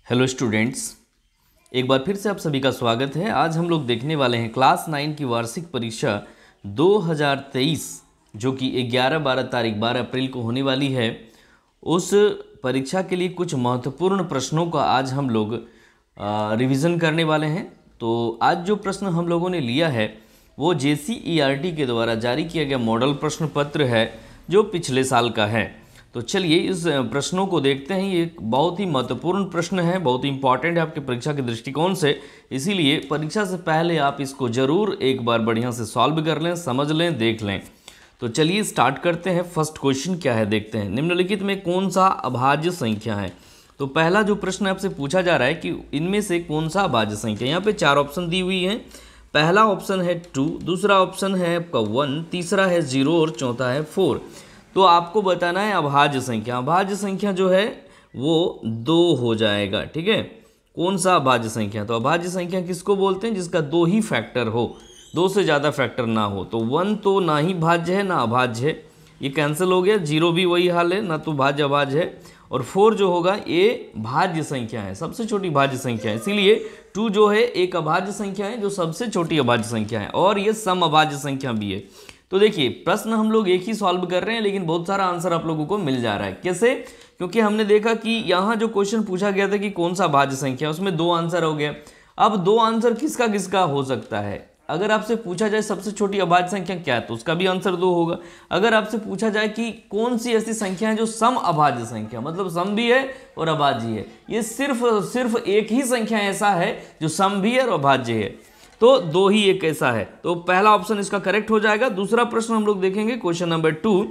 Hello students, एक बार फिर से आप सभी का स्वागत है। आज हम लोग देखने वाले हैं क्लास 9 की वार्षिक परीक्षा 2023 जो कि 11-12 तारीख 12 अप्रैल को होने वाली है। उस परीक्षा के लिए कुछ महत्वपूर्ण प्रश्नों का आज हम लोग रिवीजन करने वाले हैं। तो आज जो प्रश्न हम लोगों ने लिया है वो JCERT के द्वारा जारी किया गया मॉडल प्रश्न पत्र है जो पिछले साल का है। तो चलिए इस प्रश्नों को देखते हैं। ये एक बहुत ही महत्वपूर्ण प्रश्न है, बहुत ही इंपॉर्टेंट है आपके परीक्षा के दृष्टिकोण से, इसीलिए परीक्षा से पहले आप इसको ज़रूर एक बार बढ़िया से सॉल्व कर लें, समझ लें, देख लें। तो चलिए स्टार्ट करते हैं। फर्स्ट क्वेश्चन क्या है देखते हैं। निम्नलिखित में कौन सा अभाज्य संख्या है? तो पहला जो प्रश्न आपसे पूछा जा रहा है कि इनमें से कौन सा अभाज्य संख्या। यहाँ पे 4 ऑप्शन दी हुई हैं। पहला ऑप्शन है 2, दूसरा ऑप्शन है आपका 1, तीसरा है 0 और चौथा है 4। तो आपको बताना है अभाज्य संख्या। अभाज्य संख्या जो है वो 2 हो जाएगा, ठीक है। कौन सा अभाज्य संख्या? तो अभाज्य संख्या किसको बोलते हैं? जिसका 2 ही फैक्टर हो, 2 से ज़्यादा फैक्टर ना हो। तो 1 तो ना ही भाज्य है ना अभाज्य है, ये कैंसिल हो गया। 0 भी वही हाल है, ना तो भाज्य अभाज्य है। और 4 जो होगा ये भाज्य संख्या है, सबसे छोटी भाज्य संख्या है, इसीलिए 2 जो है एक अभाज्य संख्या है जो सबसे छोटी अभाज्य संख्या है, और ये सम अभाज्य संख्या भी है। तो देखिए प्रश्न हम लोग एक ही सॉल्व कर रहे हैं लेकिन बहुत सारा आंसर आप लोगों को मिल जा रहा है। कैसे? क्योंकि हमने देखा कि यहाँ जो क्वेश्चन पूछा गया था कि कौन सा भाज्य संख्या है, उसमें 2 आंसर हो गया। अब 2 आंसर किसका किसका हो सकता है? अगर आपसे पूछा जाए सबसे छोटी अभाज्य संख्या क्या है तो उसका भी आंसर 2 होगा। अगर आपसे पूछा जाए कि कौन सी ऐसी संख्या है जो सम अभाज्य संख्या, मतलब सम भी है और अभाज्य है, ये सिर्फ एक ही संख्या ऐसा है जो सम भी है और अभाज्य है, तो 2 ही एक ऐसा है। तो पहला ऑप्शन इसका करेक्ट हो जाएगा। दूसरा प्रश्न हम लोग देखेंगे, क्वेश्चन नंबर 2।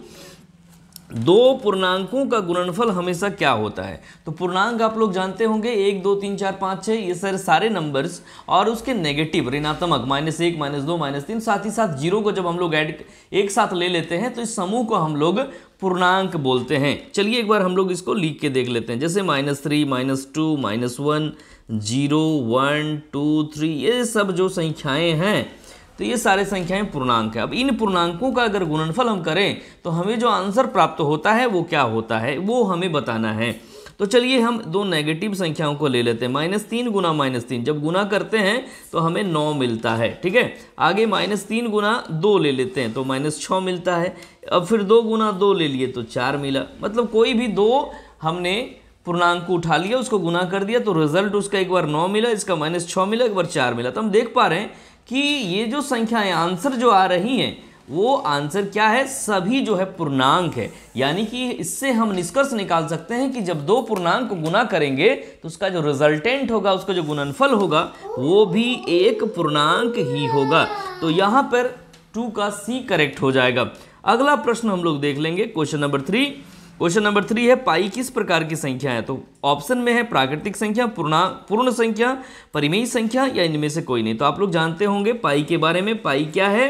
2 पूर्णांकों का गुणनफल हमेशा क्या होता है? तो पूर्णांक आप लोग जानते होंगे 1, 2, 3, 4, 5, 6 ये सारे नंबर्स और उसके नेगेटिव ऋणात्मक -1, -2, -3, साथ ही साथ 0 को जब हम लोग ऐड एक साथ ले लेते हैं तो इस समूह को हम लोग पूर्णांक बोलते हैं। चलिए एक बार हम लोग इसको लिख के देख लेते हैं। जैसे -3, -2, -1, 0, 1, 2, 3 ये सब जो संख्याएं हैं तो ये सारे संख्याएं पूर्णांक है। अब इन पूर्णांकों का अगर गुणनफल हम करें तो हमें जो आंसर प्राप्त होता है वो क्या होता है वो हमें बताना है। तो चलिए हम 2 नेगेटिव संख्याओं को ले लेते हैं। -3 गुना -3 जब गुना करते हैं तो हमें 9 मिलता है, ठीक है। आगे -3 गुना 2 ले लेते हैं तो -6 मिलता है। अब फिर 2 गुना 2 ले लिए तो 4 मिला। मतलब कोई भी 2 हमने पूर्णांक को उठा लिया, उसको गुना कर दिया तो रिजल्ट उसका एक बार 9 मिला, इसका -6 मिला, एक बार 4 मिला। तो हम देख पा रहे हैं कि ये जो संख्याएं आंसर जो आ रही हैं वो आंसर क्या है? सभी जो है पूर्णांक है। यानी कि इससे हम निष्कर्ष निकाल सकते हैं कि जब 2 पूर्णांक को गुना करेंगे तो उसका जो रिजल्टेंट होगा, उसका जो गुणनफल होगा वो भी एक पूर्णांक ही होगा। तो यहाँ पर 2 का C करेक्ट हो जाएगा। अगला प्रश्न हम लोग देख लेंगे, क्वेश्चन नंबर 3। क्वेश्चन नंबर 3 है पाई किस प्रकार की संख्या है? तो ऑप्शन में है प्राकृतिक संख्या, पूर्ण संख्या, परिमेय संख्या या इनमें से कोई नहीं। तो आप लोग जानते होंगे पाई के बारे में। पाई क्या है?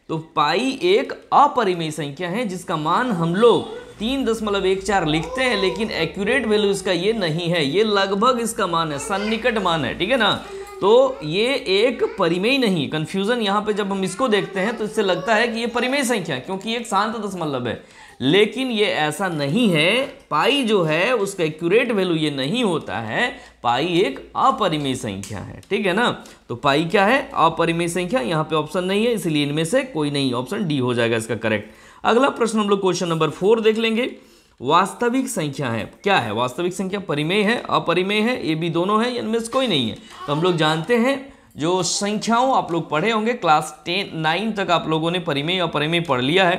तो पाई एक अपरिमेय संख्या है जिसका मान हम लोग 3.14 लिखते हैं, लेकिन एक्यूरेट वैल्यू इसका ये नहीं है, ये लगभग इसका मान है, सन्निकट मान है, ठीक है ना। तो ये एक परिमेय नहीं, कंफ्यूजन यहाँ पे जब हम इसको देखते हैं तो इससे लगता है कि ये परिमेय संख्या है क्योंकि एक शांत दशमलव है, लेकिन ये ऐसा नहीं है। पाई जो है उसका एक्यूरेट वैल्यू ये नहीं होता है, पाई एक अपरिमेय संख्या है, ठीक है ना। तो पाई क्या है? अपरिमेय संख्या। यहाँ पे ऑप्शन नहीं है इसलिए इनमें से कोई नहीं, ऑप्शन डी हो जाएगा इसका करेक्ट। अगला प्रश्न हम लोग क्वेश्चन नंबर 4 देख लेंगे। वास्तविक संख्या है क्या है? वास्तविक संख्या परिमेय है, अपरिमेय है, ये भी दोनों है, इनमें से कोई नहीं है। तो हम लोग जानते हैं जो संख्याओं आप लोग पढ़े होंगे क्लास 9 तक आप लोगों ने परिमेय और अपरिमेय पढ़ लिया है।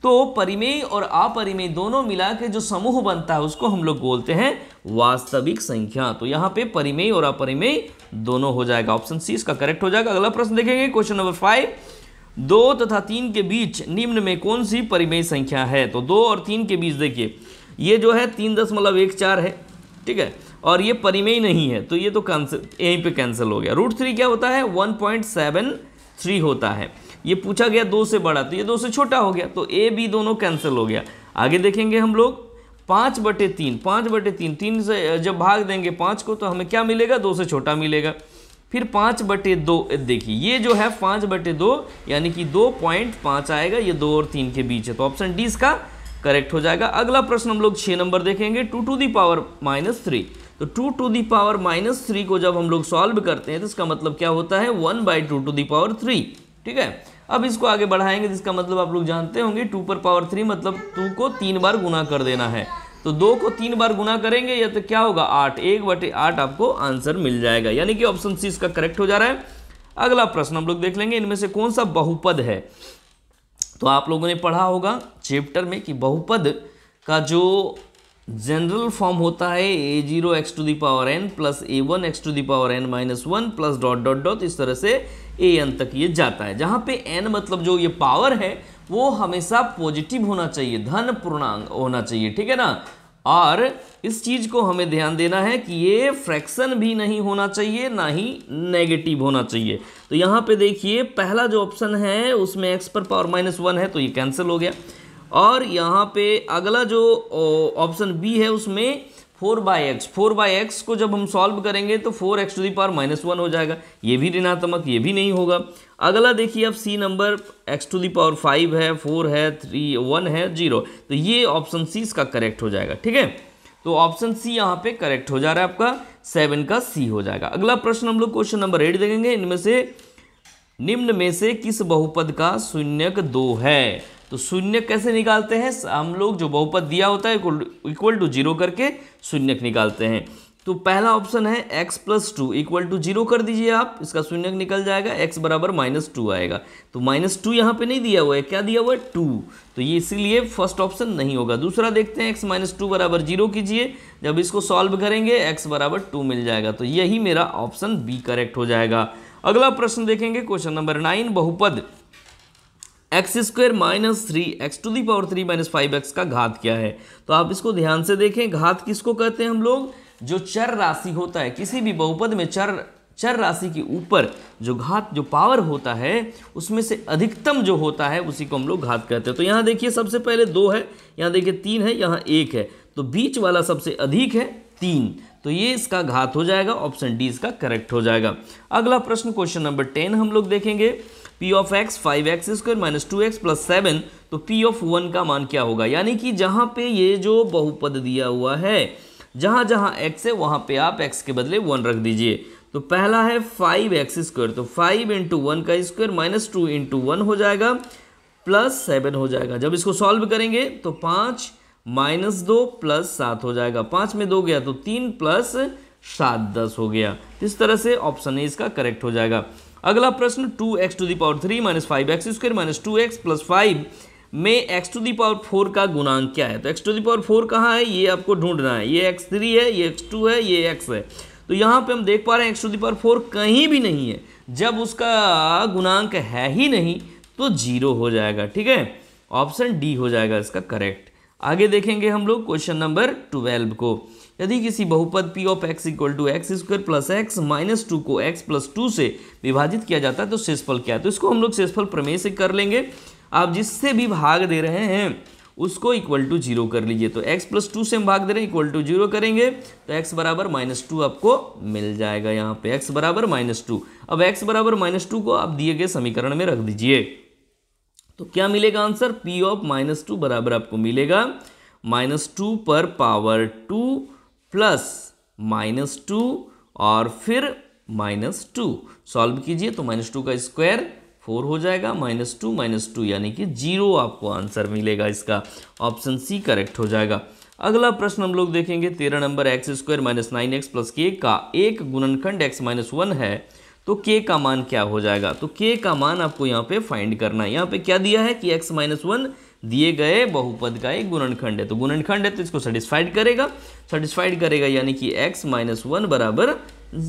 तो परिमेय और अपरिमेय दोनों मिला के जो समूह बनता है उसको हम लोग बोलते हैं वास्तविक संख्या। तो यहाँ पे परिमेय और अपरिमेय दोनों हो जाएगा, ऑप्शन सी इसका करेक्ट हो जाएगा। अगला प्रश्न देखेंगे, क्वेश्चन नंबर 5। 2 तथा 3 के बीच निम्न में कौन सी परिमेय संख्या है? तो 2 और 3 के बीच देखिए ये जो है 3.14 है, ठीक है, और ये परिमेय नहीं है तो ये तो कैंसिल, यहीं पे कैंसिल हो गया। √3 क्या होता है? 1.73 होता है। ये पूछा गया 2 से बड़ा तो ये 2 से छोटा हो गया, तो ए बी दोनों कैंसिल हो गया। आगे देखेंगे हम लोग 5/3, 5/3, 3 से जब भाग देंगे 5 को तो हमें क्या मिलेगा? 2 से छोटा मिलेगा। फिर 5/2 देखिए ये जो है 5/2 यानी कि 2.5 आएगा, ये 2 और 3 के बीच है, तो ऑप्शन डी इसका करेक्ट हो जाएगा। अगला प्रश्न हम लोग 6 नंबर देखेंगे, 2 to the power -3। तो 2⁻³ को जब हम लोग सॉल्व करते हैं तो इसका मतलब क्या होता है 1/2⁻3। ठीक है, अब इसको आगे बढ़ाएंगे जिसका मतलब आप लोग जानते होंगे 2⁻3 मतलब 2 को 3 बार गुना कर देना है। तो 2 को 3 बार गुना करेंगे या तो क्या होगा 8, 1/8 आपको आंसर मिल जाएगा, यानी कि ऑप्शन सी इसका करेक्ट हो जा रहा है। अगला प्रश्न हम लोग देख लेंगे, इनमें से कौन सा बहुपद है। तो आप लोगों ने पढ़ा होगा चैप्टर में कि बहुपद का जो जनरल फॉर्म होता है a0x⁴n plus a1x⁴n-1 plus dot dot dot, इस तरह से an तक ये जाता है, जहाँ पे n मतलब जो ये पावर है वो हमेशा पॉजिटिव होना चाहिए, धन पूर्णांक होना चाहिए। ठीक है ना, और इस चीज को हमें ध्यान देना है कि ये फ्रैक्शन भी नहीं होना चाहिए ना ही नेगेटिव होना चाहिए। तो यहाँ पे देखिए पहला जो ऑप्शन है उसमें x⁻⁻1 है तो ये कैंसिल हो गया, और यहाँ पे अगला जो ऑप्शन बी है उसमें 4/x को जब हम सॉल्व करेंगे तो 4x⁻⁻1 हो जाएगा, ये भी ऋणात्मक, ये भी नहीं होगा। अगला देखिए अब सी नंबर x⁵ है, 4 है, 3 1 है, 0, तो ये ऑप्शन सी इसका करेक्ट हो जाएगा। ठीक है, तो ऑप्शन सी यहाँ पे करेक्ट हो जा रहा है, आपका 7 का सी हो जाएगा। अगला प्रश्न हम लोग क्वेश्चन नंबर 8 देखेंगे, इनमें से निम्न में से किस बहुपद का शून्यक 2 है। तो शून्य कैसे निकालते हैं हम लोग, जो बहुपद दिया होता है इक्वल टू 0 करके शून्यक निकालते हैं। तो पहला ऑप्शन है x+2 = 0 कर दीजिए आप, इसका शून्यक निकल जाएगा, x बराबर -2 आएगा। तो -2 यहाँ पे नहीं दिया हुआ है, क्या दिया हुआ है 2, तो ये इसीलिए फर्स्ट ऑप्शन नहीं होगा। दूसरा देखते हैं x-2 बराबर 0 कीजिए, जब इसको सॉल्व करेंगे x बराबर 2 मिल जाएगा, तो यही मेरा ऑप्शन बी करेक्ट हो जाएगा। अगला प्रश्न देखेंगे क्वेश्चन नंबर 9, बहुपद x² - 3 x⁵ - 5x का घात क्या है। तो आप इसको ध्यान से देखें, घात किसको कहते हैं हम लोग, जो चर राशि होता है किसी भी बहुपद में, चर राशि के ऊपर जो घात जो पावर होता है उसमें से अधिकतम जो होता है उसी को हम लोग घात कहते हैं। तो यहाँ देखिए सबसे पहले 2 है, यहाँ देखिए 3 है, यहाँ 1 है, तो बीच वाला सबसे अधिक है 3, तो ये इसका घात हो जाएगा, ऑप्शन डी इसका करेक्ट हो जाएगा। अगला प्रश्न क्वेश्चन नंबर 10 हम लोग देखेंगे, p(x) 5x² - 2x + 7, तो p(1) का मान क्या होगा। यानी कि जहाँ पे ये जो बहुपद दिया हुआ है, जहाँ जहाँ x है वहाँ पे आप x के बदले 1 रख दीजिए। तो पहला है 5x², तो 5 × 1 का स्क्वायर -2 × 1 हो जाएगा प्लस 7 हो जाएगा। जब इसको सॉल्व करेंगे तो 5 - 2 + 7 हो जाएगा, 5 में 2 गया तो 3 + 7 10 हो गया। इस तरह से ऑप्शन ए इसका करेक्ट हो जाएगा। अगला प्रश्न 2x⁴ - 5x² - 2x + 5 में x⁴ का गुणांक क्या है। तो x⁴ कहाँ है ये आपको ढूंढना है, ये x3 है, ये x2 है, ये x है। तो यहाँ पे हम देख पा रहे हैं x⁴ कहीं भी नहीं है, जब उसका गुणांक है ही नहीं तो 0 हो जाएगा। ठीक है, ऑप्शन डी हो जाएगा इसका करेक्ट। आगे देखेंगे हम लोग क्वेश्चन नंबर 12 को, यदि किसी बहुपद p(x) = x² + x - 2 को x + 2 से विभाजित किया जाता है तो शेषफल क्या है। तो इसको हम लोग शेषफल प्रमेय से कर लेंगे। आप जिससे भी भाग दे रहे हैं उसको = 0 कर लीजिए। तो x + 2 से हम भाग दे रहे हैं, = 0 करेंगे तो x बराबर -2 आपको मिल जाएगा। यहाँ पे x बराबर -2। अब x बराबर -2 को आप दिए गए समीकरण में रख दीजिए, तो क्या मिलेगा आंसर, p(-2) बराबर आपको मिलेगा -2 पर पावर 2 प्लस -2 और फिर -2। सॉल्व कीजिए तो -2 का स्क्वायर 4 हो जाएगा, -2 यानी कि 0 आपको आंसर मिलेगा। इसका ऑप्शन सी करेक्ट हो जाएगा। अगला प्रश्न हम लोग देखेंगे 13 नंबर, x² - 9x + k का एक गुणनखंड x - 1 है तो k का मान क्या हो जाएगा। तो k का मान आपको यहाँ पे फाइंड करना है। यहाँ पे क्या दिया है कि x - 1 दिए गए बहुपद का एक गुणनखंड है, तो गुणनखंड है तो इसको सेटिस्फाइड करेगा, यानी कि x - 1 बराबर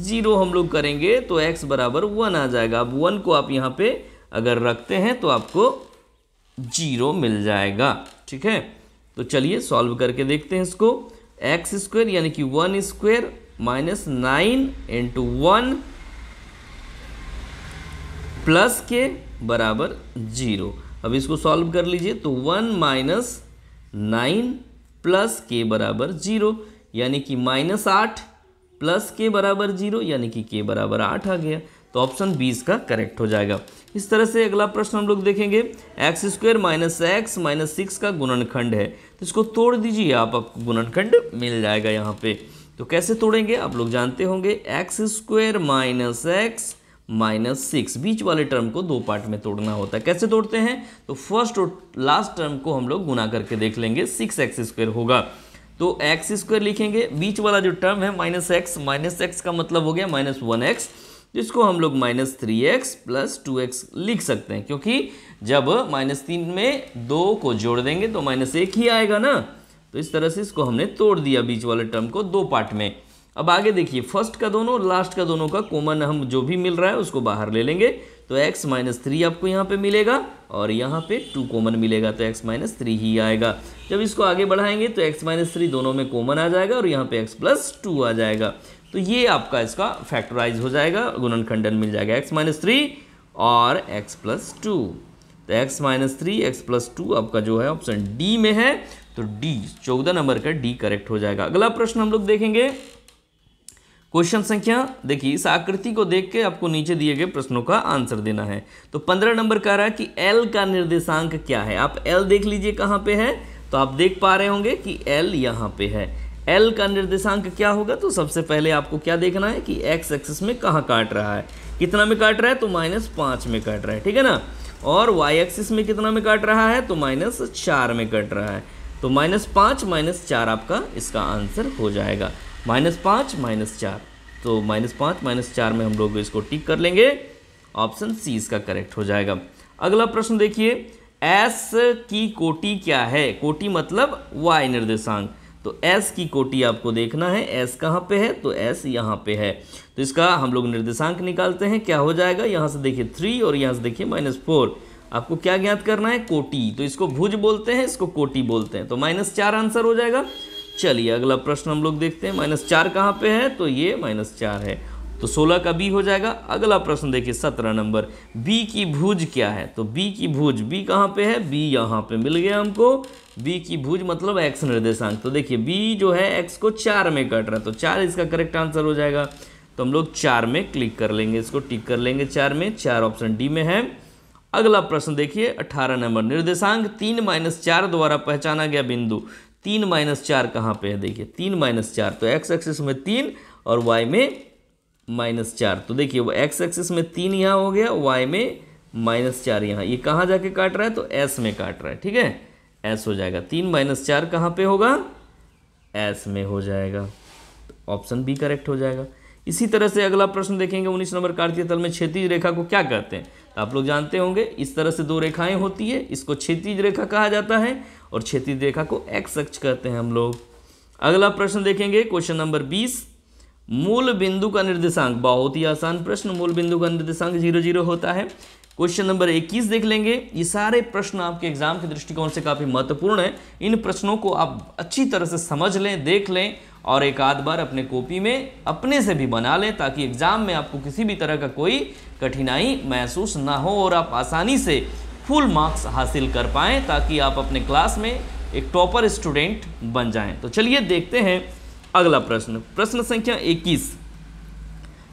0 हम लोग करेंगे तो x बराबर 1 आ जाएगा। अब 1 को आप यहाँ पे अगर रखते हैं तो आपको 0 मिल जाएगा। ठीक है, तो चलिए सॉल्व करके देखते हैं इसको। x² यानी कि 1² - 9 × 1 प्लस k बराबर 0। अब इसको सॉल्व कर लीजिए तो 1 - 9 प्लस k बराबर 0, यानी कि -8 प्लस k बराबर 0, यानी कि k बराबर 8 आ गया। तो ऑप्शन बी इसका करेक्ट हो जाएगा। इस तरह से अगला प्रश्न हम लोग देखेंगे, x² - x - 6 का गुणनखंड है, तो इसको तोड़ दीजिए आपको गुणनखंड मिल जाएगा यहाँ पे। तो कैसे तोड़ेंगे आप लोग जानते होंगे, x square minus x minus 6, बीच वाले टर्म को दो पार्ट में तोड़ना होता है। कैसे तोड़ते हैं, तो फर्स्ट और लास्ट टर्म को हम लोग गुना करके देख लेंगे, 6x² होगा तो x² लिखेंगे, बीच वाला जो टर्म है माइनस एक्स का मतलब हो गया -1x, जिसको हम लोग -3x + 2x लिख सकते हैं, क्योंकि जब -3 में 2 को जोड़ देंगे तो -1 ही आएगा ना। तो इस तरह से इसको हमने तोड़ दिया बीच वाले टर्म को दो पार्ट में। अब आगे देखिए, फर्स्ट का दोनों और लास्ट का दोनों का कॉमन हम जो भी मिल रहा है उसको बाहर ले लेंगे, तो x - 3 आपको यहाँ पे मिलेगा और यहाँ पे 2 कॉमन मिलेगा, तो x - 3 ही आएगा। जब इसको आगे बढ़ाएंगे तो x - 3 दोनों में कॉमन आ जाएगा और यहाँ पे x + 2 आ जाएगा, तो ये आपका इसका फैक्टराइज हो जाएगा, गुणनखंडन मिल जाएगा, x - 3 और x + 2। तो x - 3 x + 2 आपका जो है ऑप्शन डी में है, तो डी 14 नंबर का डी करेक्ट हो जाएगा। अगला प्रश्न हम लोग देखेंगे, क्वेश्चन संख्या, देखिए इस आकृति को देख के आपको नीचे दिए गए प्रश्नों का आंसर देना है। तो 15 नंबर कह रहा है कि L का निर्देशांक क्या है। आप L देख लीजिए कहाँ पे है, तो आप देख पा रहे होंगे कि L यहाँ पे है। L का निर्देशांक क्या होगा, तो सबसे पहले आपको क्या देखना है कि x एक्सिस में कहाँ काट रहा है, कितना में काट रहा है, तो -5 में काट रहा है, ठीक है ना। और y एक्सिस में कितना में काट रहा है, तो -4 में काट रहा है, तो -5 - 4 आपका इसका आंसर हो जाएगा, -5 - 4। तो -5 - 4 में हम लोग इसको टिक कर लेंगे, ऑप्शन सी इसका करेक्ट हो जाएगा। अगला प्रश्न देखिए, S की कोटि क्या है, कोटि मतलब y निर्देशांक, तो S की कोटि आपको देखना है, S कहाँ पे है, तो S यहाँ पे है, तो इसका हम लोग निर्देशांक निकालते हैं, क्या हो जाएगा, यहाँ से देखिए 3 और यहाँ से देखिए -4, आपको क्या ज्ञात करना है, कोटि, तो इसको भुज बोलते हैं, इसको कोटि बोलते हैं, तो -4 आंसर हो जाएगा। चलिए अगला प्रश्न हम लोग देखते हैं, -4 कहाँ पे है, तो ये -4 है, तो 16 का बी हो जाएगा। अगला प्रश्न देखिए 17 नंबर, b की भुज क्या है, तो b की भुज, b कहाँ पे है, b यहाँ पे मिल गया हमको, b की भुज मतलब x निर्देशांक, तो देखिए b जो है x को 4 में काट रहा है, तो 4 इसका करेक्ट आंसर हो जाएगा, तो हम लोग 4 में क्लिक कर लेंगे, इसको टिक कर लेंगे 4 में, 4 ऑप्शन डी में है। अगला प्रश्न देखिए 18 नंबर, निर्देशांक 3 - 4 द्वारा पहचाना गया बिंदु, 3 - 4 कहाँ पे है, देखिए 3 - 4, तो x एक्सिस में 3 और y में -4, तो देखिए वो x एक्सिस में 3 यहाँ हो गया, y में -4 यहाँ, ये कहाँ जाके काट रहा है, तो s में काट रहा है, ठीक है, s हो जाएगा, 3 - 4 कहाँ पे होगा, s में हो जाएगा, तो ऑप्शन बी करेक्ट हो जाएगा। इसी तरह से अगला प्रश्न देखेंगे, 19 नंबर, कार्तीय तल में क्षैतिज रेखा को क्या कहते हैं, तो आप लोग जानते होंगे इस तरह से दो रेखाएं होती है, इसको क्षैतिज रेखा कहा जाता है और क्षैतिज रेखा को x अक्ष कहते हैं हम लोग। अगला प्रश्न देखेंगे, क्वेश्चन नंबर 20, मूल बिंदु का निर्देशांक, बहुत ही आसान प्रश्न, मूल बिंदु का निर्देशांक 0 0 होता है। क्वेश्चन नंबर 21 देख लेंगे, ये सारे प्रश्न आपके एग्जाम के दृष्टिकोण से काफ़ी महत्वपूर्ण है, इन प्रश्नों को आप अच्छी तरह से समझ लें, देख लें और एक आध बार अपने कॉपी में अपने से भी बना लें, ताकि एग्जाम में आपको किसी भी तरह का कोई कठिनाई महसूस ना हो और आप आसानी से फुल मार्क्स हासिल कर पाएँ, ताकि आप अपने क्लास में एक टॉपर स्टूडेंट बन जाएं। तो चलिए देखते हैं अगला प्रश्न, प्रश्न संख्या 21,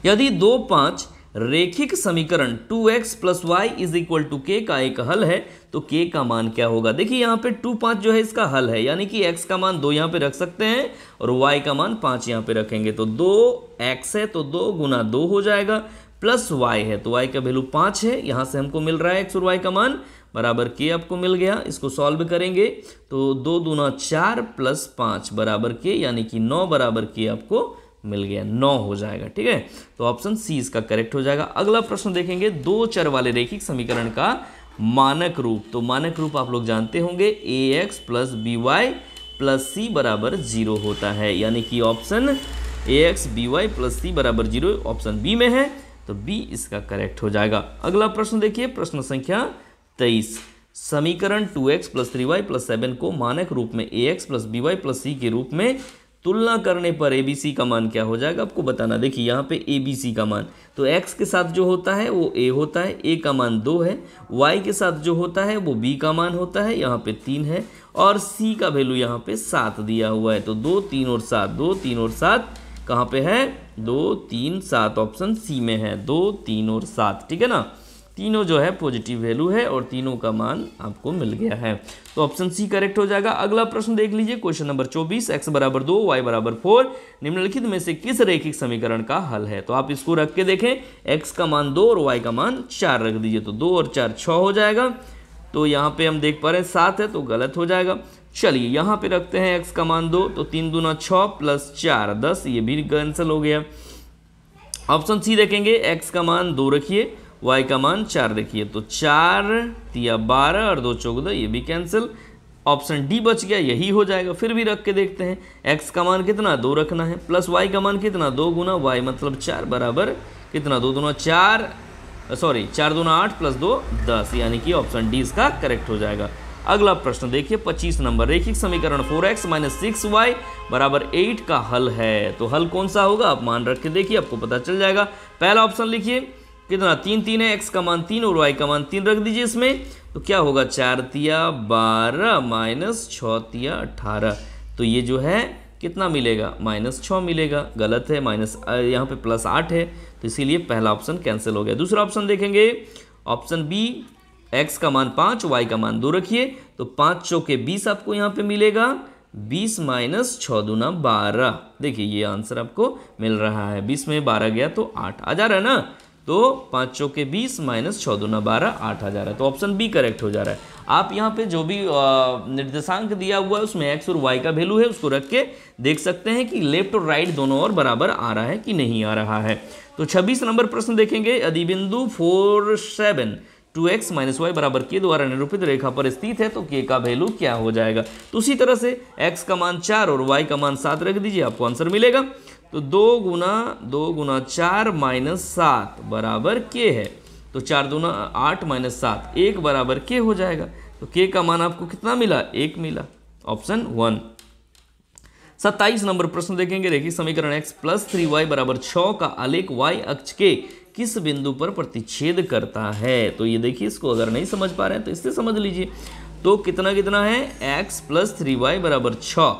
यदि 2, 5 रेखिक समीकरण 2x + y = k का एक हल है, तो k का मान क्या होगा। देखिए यहाँ पे 2, 5 जो है इसका हल है, यानी कि x का मान 2 यहाँ पे रख सकते हैं और y का मान 5 यहाँ पे रखेंगे, तो 2x है तो 2 × 2 हो जाएगा, प्लस y है तो y का वैल्यू 5 है, यहाँ से हमको मिल रहा है x और y का मान बराबर k आपको मिल गया। इसको सॉल्व करेंगे तो 2 दूना 4 + 5 बराबर k, यानी कि 9 बराबर k आपको मिल गया, 9 हो जाएगा, ठीक है, तो ऑप्शन सी इसका करेक्ट हो जाएगा। अगला प्रश्न देखेंगे, 2 चर वाले रेखिक समीकरण का मानक रूप, तो मानक रूप आप लोग जानते होंगे ax + by + c बराबर 0 होता है, यानी कि ऑप्शन ax by + c बराबर 0 ऑप्शन बी में है, तो बी इसका करेक्ट हो जाएगा। अगला प्रश्न देखिए, प्रश्न संख्या 23, समीकरण 2x + 3y + 7 को मानक रूप में ax + by + c के रूप में तुलना करने पर ABC का मान क्या हो जाएगा, आपको बताना। देखिए यहाँ पे ABC का मान, तो x के साथ जो होता है वो a होता है, a का मान 2 है, y के साथ जो होता है वो b का मान होता है, यहाँ पे 3 है, और c का वैल्यू यहाँ पे 7 दिया हुआ है, तो 2, 3 और 7, 2, 3 और 7 कहाँ पे है, 2, 3, 7 ऑप्शन सी में है, 2, 3 और 7, ठीक है ना। तीनों जो है पॉजिटिव वैल्यू है और तीनों का मान आपको मिल गया है। तो ऑप्शन सी करेक्ट हो जाएगा। अगला प्रश्न देख लीजिए, क्वेश्चन नंबर 24, x बराबर 2 y बराबर 4 निम्नलिखित में से किस रैखिक समीकरण का हल है। तो आप इसको रख के देखें, x का मान 2 और y का मान 4 रख दीजिए, तो 2 और 4 6 हो जाएगा। तो यहाँ पे हम देख पा रहे हैं 7 है, तो गलत हो जाएगा। चलिए यहाँ पे रखते हैं x का मान 2, तो 3 दूना 6 प्लस 4 10, ये भी कैंसिल हो गया। ऑप्शन सी देखेंगे, x का मान 2 रखिए, y का मान 4 रखिए, तो 4 तिया 12 और 2 14, ये भी कैंसिल। ऑप्शन डी बच गया, यही हो जाएगा। फिर भी रख के देखते हैं, x का मान कितना 2 रखना है, प्लस y का मान कितना 2 गुना y मतलब 4 बराबर कितना 2 दूना 4, सॉरी 4 दूना 8 प्लस 2 10, यानी कि ऑप्शन डी इसका करेक्ट हो जाएगा। अगला प्रश्न देखिए 25 नंबर, रैखिक समीकरण 4x - 6y बराबर 8 का हल है। तो हल कौन सा होगा, आप मान रख के देखिए, आपको पता चल जाएगा। पहला ऑप्शन लिखिए, कितना 3 3 है, x का मान 3 और y का मान 3 रख दीजिए इसमें, तो क्या होगा 4 तिया 12 माइनस 6 तिया 18, तो ये जो है कितना मिलेगा -6 मिलेगा। गलत है, माइनस यहाँ पे प्लस 8 है, तो इसीलिए पहला ऑप्शन कैंसिल हो गया। दूसरा ऑप्शन देखेंगे, ऑप्शन बी, x का मान 5 y का मान 2 रखिए, तो 5 चौके 20 आपको यहाँ पे मिलेगा, 20 माइनस 6 दूना 12, देखिए ये आंसर आपको मिल रहा है। 20 में 12 गया तो 8 आ जा रहा है ना, तो 5 चौके 20 माइनस 6 दूना 12, 8 आ जा रहा है, तो ऑप्शन बी करेक्ट हो जा रहा है। आप यहाँ पे जो भी निर्देशांक दिया हुआ है उसमें x और y का वैल्यू है, उसको रख के देख सकते हैं कि लेफ्ट और राइट दोनों और बराबर आ रहा है कि नहीं आ रहा है। तो 26 नंबर प्रश्न देखेंगे, यदि बिंदु 4 7 2x - y बराबर k द्वारा निरूपित रेखा पर स्थित है तो k का वैल्यू क्या हो जाएगा। तो उसी तरह से x का मान 4 और y का मान 7 रख दीजिए, आपको आंसर मिलेगा। तो 2 गुना 4 माइनस 7 बराबर k है, तो 4 दूना 8 माइनस 7 1 बराबर k हो जाएगा। तो k का मान आपको कितना मिला, 1 मिला, ऑप्शन 1। 27 नंबर प्रश्न देखेंगे, रैखिक समीकरण x + 3y बराबर 6 का आलेख y अक्ष के किस बिंदु पर प्रतिच्छेद करता है। तो ये देखिए, इसको अगर नहीं समझ पा रहे हैं तो इससे समझ लीजिए। तो कितना कितना है, x + 3y बराबर 6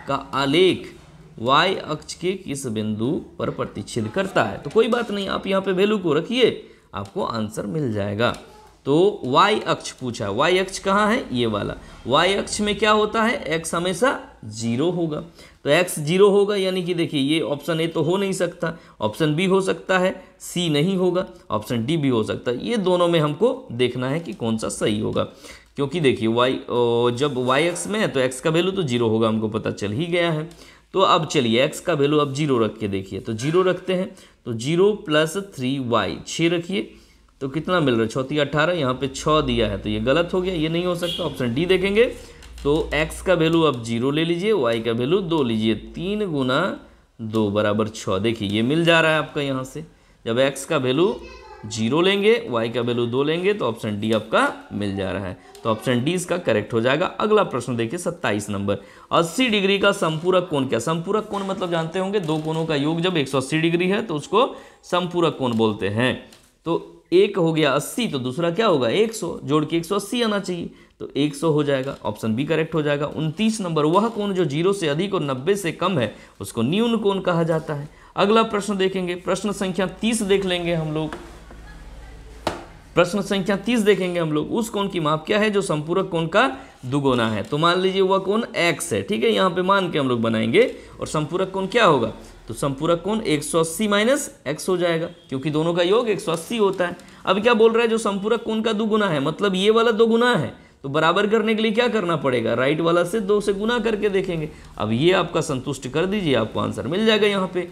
का आलेख y अक्ष के किस बिंदु पर प्रतिच्छेद करता है। तो कोई बात नहीं, आप यहाँ पे वैल्यू को रखिए, आपको आंसर मिल जाएगा। तो y अक्ष पूछा है, y अक्ष कहाँ है, ये वाला। y अक्ष में क्या होता है, x हमेशा 0 होगा, तो x 0 होगा, यानी कि देखिए ये ऑप्शन ए तो हो नहीं सकता, ऑप्शन बी हो सकता है, सी नहीं होगा, ऑप्शन डी भी हो सकता है। ये दोनों में हमको देखना है कि कौन सा सही होगा, क्योंकि देखिए जब y अक्ष में है तो x का वैल्यू तो 0 होगा, हमको पता चल ही गया है। तो अब चलिए x का वैल्यू अब 0 रख के देखिए, तो 0 रखते हैं, तो 0 + 3y 6 रखिए, तो कितना मिल रहा है, 6 तिया 18, यहाँ पे 6 दिया है, तो ये गलत हो गया, ये नहीं हो सकता। ऑप्शन डी देखेंगे, तो x का वैल्यू अब 0 ले लीजिए, y का वैल्यू 2 लीजिए, 3 गुना 2 बराबर 6, देखिए ये मिल जा रहा है आपका यहाँ से। जब x का वैल्यू 0 लेंगे, y का वैल्यू 2 लेंगे, तो ऑप्शन डी आपका मिल जा रहा है, तो ऑप्शन डी इसका करेक्ट हो जाएगा। अगला प्रश्न देखिए 27 नंबर, 80 डिग्री का संपूरक कोण क्या। संपूरक कोण मतलब जानते होंगे, दो कोणों का योग जब 180 डिग्री है तो उसको संपूरक कोण बोलते हैं। तो एक हो गया 80, तो दूसरा क्या होगा 100, जोड़ के 180 आना चाहिए, तो 100 हो जाएगा, ऑप्शन बी करेक्ट हो जाएगा। 29 नंबर, वह कोण जो 0 से अधिक और 90 से कम है उसको न्यून कोण कहा जाता है। अगला प्रश्न देखेंगे, प्रश्न संख्या 30 देख लेंगे हम लोग। प्रश्न संख्या 30 देखेंगे हम लोग, उस कोण की माप क्या है जो संपूरक कोण का दुगुना है। तो मान लीजिए वह कोण x है, ठीक है, यहाँ पे मान के हम लोग बनाएंगे, और संपूरक कोण क्या होगा, तो संपूरक कोण 180 माइनस x हो जाएगा, क्योंकि दोनों का योग 180 होता है। अब क्या बोल रहा है, जो संपूरक कोण का दुगुना है, मतलब ये वाला 2 गुना है, तो बराबर करने के लिए क्या करना पड़ेगा, राइट वाला से 2 से गुना करके देखेंगे। अब ये आपका संतुष्ट कर दीजिए, आपको आंसर मिल जाएगा यहाँ पे।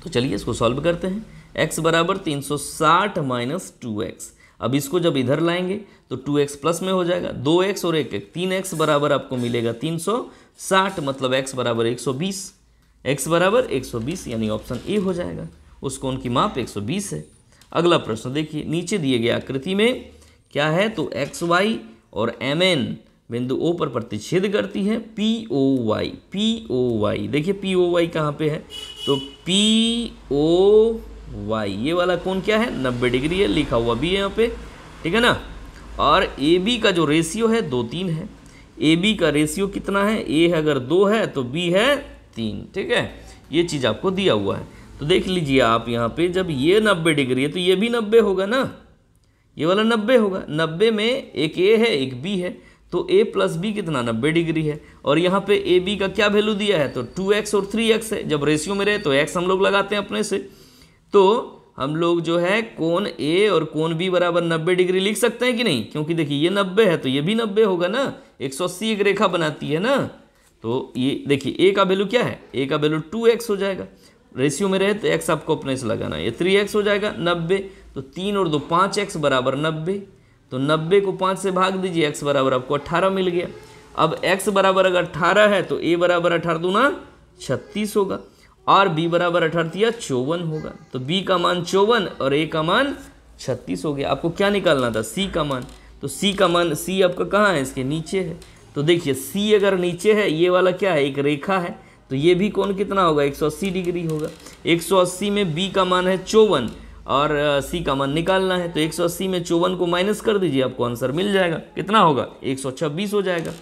तो चलिए इसको सॉल्व करते हैं। x बराबर 360 माइनस 2x, अब इसको जब इधर लाएंगे तो 2x प्लस में हो जाएगा, 2x और 1 3x बराबर आपको मिलेगा 360, मतलब x बराबर 120, x बराबर 120, यानी ऑप्शन ए हो जाएगा। उस कोण की माप 120 है। अगला प्रश्न देखिए, नीचे दिए गए आकृति में क्या है, तो xy और mn बिंदु O पर प्रतिच्छेद करती है POY, देखिए POY कहाँ पे है, तो POY ये वाला कोण क्या है, 90 डिग्री है, लिखा हुआ भी है यहाँ पे, ठीक है ना। और AB का जो रेशियो है 2:3 है, AB का रेशियो कितना है, A है अगर 2 है तो B है 3, ठीक है, ये चीज़ आपको दिया हुआ है। तो देख लीजिए आप यहाँ पे, जब ये 90 डिग्री है तो ये भी 90 होगा ना, ये वाला 90 होगा। 90 में एक ए है एक बी है, तो ए प्लस बी कितना 90 डिग्री है। और यहाँ पे ए बी का क्या वैल्यू दिया है, तो 2x और 3x है। जब रेशियो में रहे तो x हम लोग लगाते हैं अपने से, तो हम लोग जो है कोण ए और कोण बी बराबर 90 डिग्री लिख सकते हैं कि नहीं, क्योंकि देखिए ये 90 है तो ये भी 90 होगा ना, 180 एक रेखा बनाती है ना। तो ये देखिए ए का वैल्यू क्या है, ए का वैल्यू 2x हो जाएगा। रेशियो में रहे तो x आपको अपने से लगाना है, ये 3x हो जाएगा 90, तो 3 और 2 5x बराबर 90, तो 90 को 5 से भाग दीजिए, x बराबर आपको 18 मिल गया। अब x बराबर अगर 18 है तो a बराबर 18 दूना 36 होगा, और b बराबर 18 या 54 होगा। तो b का मान 54 और a का मान 36 हो गया। आपको क्या निकालना था, c का मान। तो c का मान, c आपका कहाँ है, इसके नीचे है। तो देखिए c अगर नीचे है, ये वाला क्या है, एक रेखा है, तो ये भी कोण कितना होगा, 180 डिग्री होगा। 180 में b का मान है 54 और c का मान निकालना है, तो 180 में 54 को माइनस कर दीजिए, आपको आंसर मिल जाएगा। कितना होगा, 126 हो जाएगा।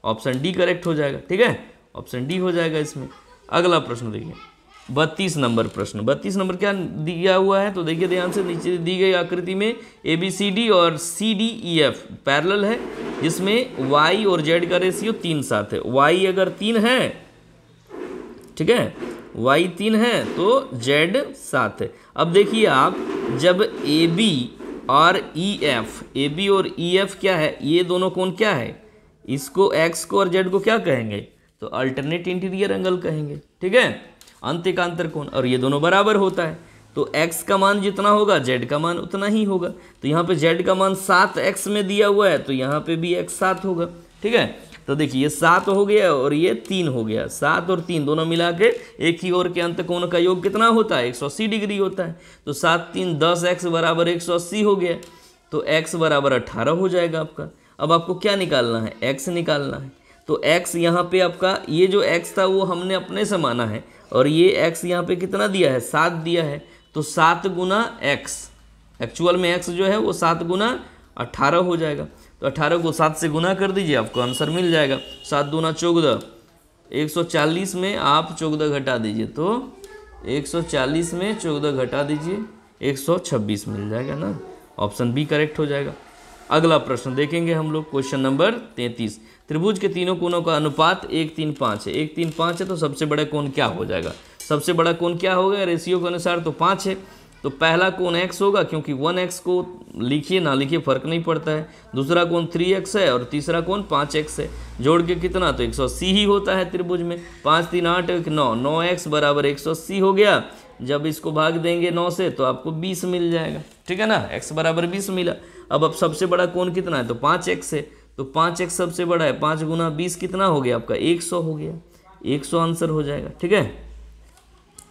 ऑप्शन डी करेक्ट हो जाएगा। ठीक है, ऑप्शन डी हो जाएगा इसमें। अगला प्रश्न देखिए 32 नंबर प्रश्न। 32 नंबर क्या दिया हुआ है, तो देखिए ध्यान से, नीचे दी गई आकृति में ABCD और CDEF पैरेलल है, जिसमें y और z का रेशियो 3 साथ है। y अगर 3 है, ठीक है, y 3 है तो z 7 है। अब देखिए आप, जब AB और EF क्या है, ये दोनों कोण क्या है, इसको x को और z को क्या कहेंगे, तो अल्टरनेट इंटीरियर एंगल कहेंगे। ठीक है, अंतःकांतर कोण, और ये दोनों बराबर होता है, तो x का मान जितना होगा z का मान उतना ही होगा। तो यहाँ पे z का मान 7x में दिया हुआ है, तो यहाँ पे भी x 7 होगा। ठीक है, तो देखिए ये 7 हो गया और ये 3 हो गया, 7 और 3 दोनों मिला के एक ही ओर के अंत कोण का योग कितना होता है, 180 डिग्री होता है। तो 7 3 10x बराबर 180 हो गया, तो x बराबर 18 हो जाएगा आपका। अब आपको क्या निकालना है, x निकालना है। तो x यहाँ पे आपका, ये जो x था वो हमने अपने से माना है, और ये x यहाँ पे कितना दिया है, 7 दिया है, तो 7 गुना x, एक्चुअल में x जो है वो 7 गुना 18 हो जाएगा। तो 18 को 7 से गुना कर दीजिए, आपको आंसर मिल जाएगा। 7 दूना 14, 140 में आप 14 घटा दीजिए, तो 140 में 14 घटा दीजिए, 126 मिल जाएगा ना। ऑप्शन बी करेक्ट हो जाएगा। अगला प्रश्न देखेंगे हम लोग, क्वेश्चन नंबर 33। त्रिभुज के तीनों कोणों का अनुपात 1-3-5 है। 1-3-5 है तो सबसे बड़ा कोण क्या हो जाएगा, सबसे बड़ा कोण क्या होगा, रेशियो के अनुसार तो 5 है, तो पहला कोण x होगा, क्योंकि 1x को लिखिए ना लिखिए फर्क नहीं पड़ता है। दूसरा कोण 3x है और तीसरा कोण 5x है। जोड़ के कितना, तो 180 ही होता है त्रिभुज में। 5 3 8 9, 9x बराबर 180 हो गया। जब इसको भाग देंगे 9 से तो आपको 20 मिल जाएगा। ठीक है ना, x बराबर 20 मिला। अब सबसे बड़ा कोण कितना है, तो 5x है, तो 5x सबसे बड़ा है। 5 गुना 20 कितना हो गया आपका, 100 हो गया, 100 आंसर हो जाएगा। ठीक है,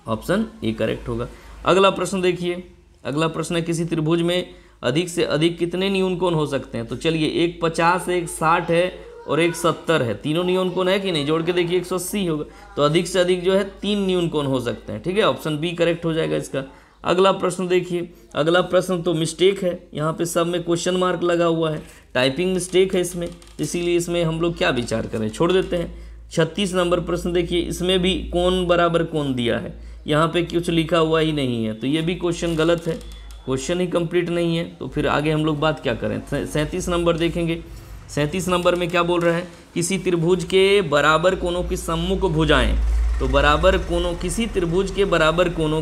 ऑप्शन ए करेक्ट होगा। अगला प्रश्न देखिए, अगला प्रश्न है, किसी त्रिभुज में अधिक से अधिक कितने न्यून कोण हो सकते हैं। तो चलिए, एक 50 एक 60 है और एक 70 है, तीनों न्यून कोण है कि नहीं, जोड़ के देखिए 180 होगा। तो अधिक से अधिक जो है 3 न्यून कोण हो सकते हैं। ठीक है, ऑप्शन बी करेक्ट हो जाएगा इसका। अगला प्रश्न देखिए, अगला प्रश्न तो मिस्टेक है, यहाँ पे सब में क्वेश्चन मार्क लगा हुआ है, टाइपिंग मिस्टेक है इसमें, इसीलिए इसमें हम लोग क्या विचार करें, छोड़ देते हैं। 36 नंबर प्रश्न देखिए, इसमें भी कोण बराबर कोण दिया है, यहाँ पे कुछ लिखा हुआ ही नहीं है, तो ये भी क्वेश्चन गलत है, क्वेश्चन ही कंप्लीट नहीं है। तो फिर आगे हम लोग बात क्या करें। 37 नंबर देखेंगे, 37 नंबर में क्या बोल रहा है, किसी त्रिभुज के बराबर कोणों की सम्मुख भुजाएं। तो बराबर कोणों, किसी त्रिभुज के बराबर कोणों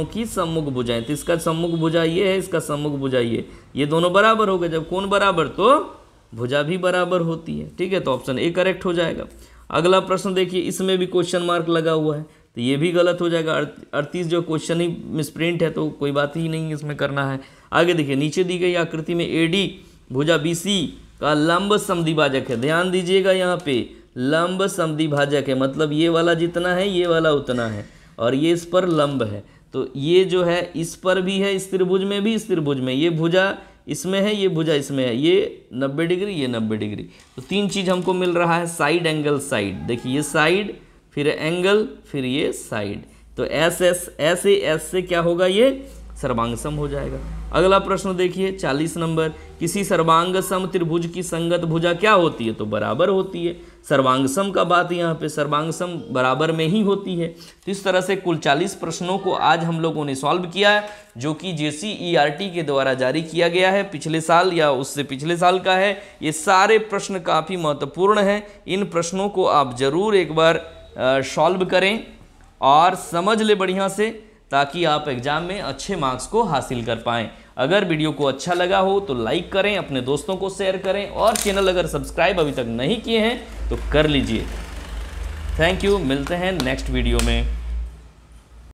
की सम्मुख भुजाएं, तो इसका सम्मुख भुजा ये है, इसका सम्मुख भुजा ये दोनों बराबर हो गए। जब कोण बराबर तो भुजा भी बराबर होती है। ठीक है, तो ऑप्शन ए करेक्ट हो जाएगा। अगला प्रश्न देखिए, इसमें भी क्वेश्चन मार्क लगा हुआ है, तो ये भी गलत हो जाएगा। 38 जो क्वेश्चन ही मिसप्रिंट है, तो कोई बात ही नहीं इसमें करना है। आगे देखिए, नीचे दी गई आकृति में AD भुजा BC का लंब समद्विभाजक है। ध्यान दीजिएगा, यहाँ पे लंब समद्विभाजक है, मतलब ये वाला जितना है ये वाला उतना है, और ये इस पर लंब है। तो ये जो है इस पर भी है, इस त्रिभुज में भी, इस त्रिभुज में, ये भुजा इसमें है, ये भुजा इसमें है, ये 90 डिग्री, ये 90 डिग्री। तो 3 चीज़ हमको मिल रहा है, साइड एंगल साइड। देखिए, ये साइड, फिर एंगल, फिर ये साइड। तो एस से क्या होगा, ये सर्वांग सम हो जाएगा। अगला प्रश्न देखिए, 40 नंबर, किसी सर्वांग सम त्रिभुज की संगत भुजा क्या होती है, तो बराबर होती है। सर्वांग सम का बात यहाँ पे सर्वांग सम बराबर में ही होती है। तो इस तरह से कुल 40 प्रश्नों को आज हम लोगों ने सॉल्व किया है, जो कि JCERT के द्वारा जारी किया गया है, पिछले साल या उससे पिछले साल का है। ये सारे प्रश्न काफ़ी महत्वपूर्ण हैं। इन प्रश्नों को आप ज़रूर एक बार सॉल्व करें और समझ ले बढ़िया से, ताकि आप एग्जाम में अच्छे मार्क्स को हासिल कर पाएँ। अगर वीडियो को अच्छा लगा हो तो लाइक करें, अपने दोस्तों को शेयर करें, और चैनल अगर सब्सक्राइब अभी तक नहीं किए हैं तो कर लीजिए। थैंक यू, मिलते हैं नेक्स्ट वीडियो में।